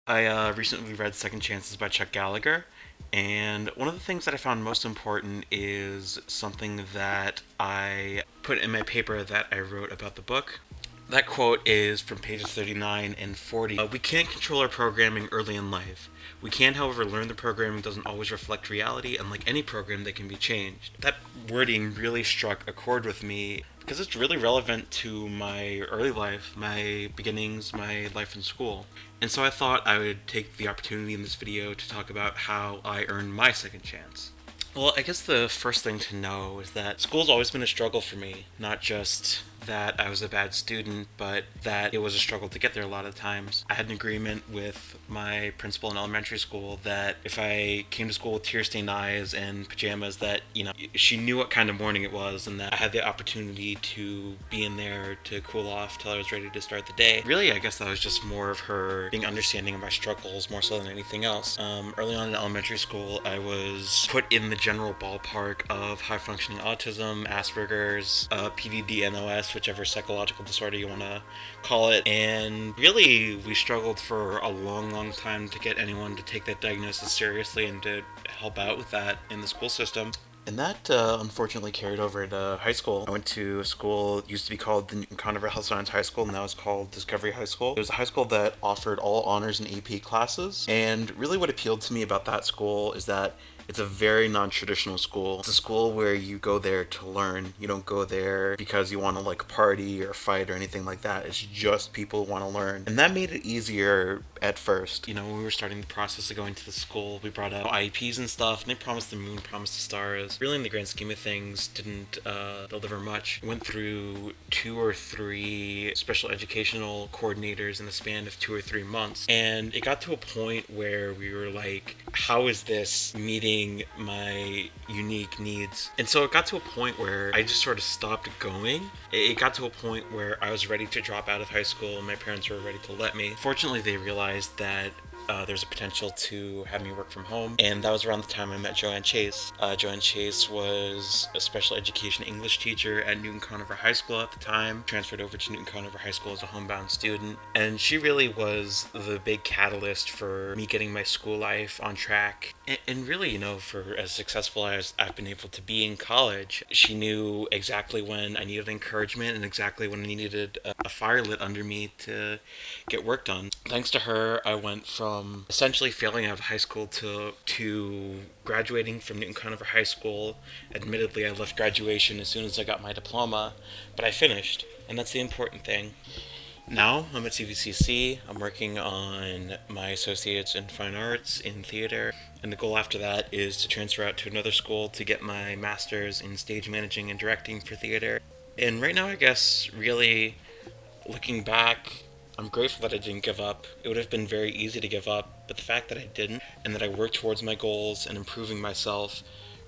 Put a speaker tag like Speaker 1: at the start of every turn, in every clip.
Speaker 1: I recently read Second Chances by Chuck Gallagher, and one of the things that I found most important is something that I put in my paper that I wrote about the book. That quote is from pages 39 and 40. We can't control our programming early in life. We can, however, learn the programming doesn't always reflect reality, and like any program, they can be changed. That wording really struck a chord with me because it's really relevant to my early life, my beginnings, my life in school. And so I thought I would take the opportunity in this video to talk about how I earned my second chance. Well, I guess the first thing to know is that school's always been a struggle for me. Not just that I was a bad student, but that it was a struggle to get there a lot of times. I had an agreement with my principal in elementary school that if I came to school with tear-stained eyes and pajamas, that, she knew what kind of morning it was and that I had the opportunity to be in there to cool off till I was ready to start the day. Really, I guess that was just more of her being understanding of my struggles more so than anything else. Early on in elementary school, I was put in the general ballpark of high-functioning autism, Asperger's, PDD-NOS, whichever psychological disorder you want to call it. And really, we struggled for a long, long time to get anyone to take that diagnosis seriously and to help out with that in the school system. And that unfortunately carried over to high school. I went to a school, it used to be called the Newton Conover Health Science High School, now it's called Discovery High School. It was a high school that offered all honors and AP classes, and really what appealed to me about that school is that it's a very non-traditional school. It's a school where you go there to learn. You don't go there because you want to like party or fight or anything like that. It's just people who want to learn. And that made it easier at first. When we were starting the process of going to the school, we brought up IEPs and stuff, and they promised the moon, promised the stars. Really, in the grand scheme of things, didn't deliver much. Went through 2 or 3 special educational coordinators in the span of 2 or 3 months. And it got to a point where we were like, how is this meeting my unique needs? And so it got to a point where I just sort of stopped going. It got to a point where I was ready to drop out of high school and my parents were ready to let me. Fortunately, they realized that there's a potential to have me work from home, and that was around the time I met Joanne Chase. Joanne Chase was a special education English teacher at Newton Conover High School at the time, transferred over to Newton Conover High School as a homebound student, and she really was the big catalyst for me getting my school life on track. And really, for as successful as I've been able to be in college, she knew exactly when I needed encouragement and exactly when I needed a fire lit under me to get work done. Thanks to her, I went from essentially failing out of high school to graduating from Newton Conover High School. Admittedly, I left graduation as soon as I got my diploma, but I finished, and that's the important thing. Now, I'm at CVCC. I'm working on my associates in fine arts in theater, and the goal after that is to transfer out to another school to get my master's in stage managing and directing for theater. And right now, I guess, really, looking back, I'm grateful that I didn't give up. It would have been very easy to give up, but the fact that I didn't, and that I worked towards my goals and improving myself,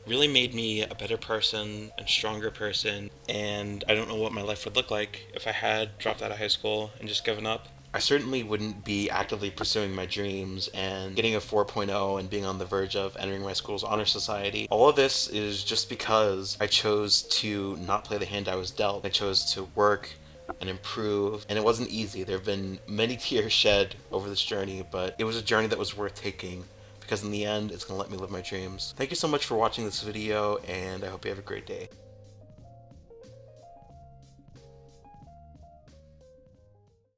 Speaker 1: really made me a better person, a stronger person, and I don't know what my life would look like if I had dropped out of high school and just given up. I certainly wouldn't be actively pursuing my dreams and getting a 4.0 and being on the verge of entering my school's honor society. All of this is just because I chose to not play the hand I was dealt. I chose to work and improve, and it wasn't easy. There have been many tears shed over this journey, but it was a journey that was worth taking because in the end, it's going to let me live my dreams. Thank you so much for watching this video, and I hope you have a great day.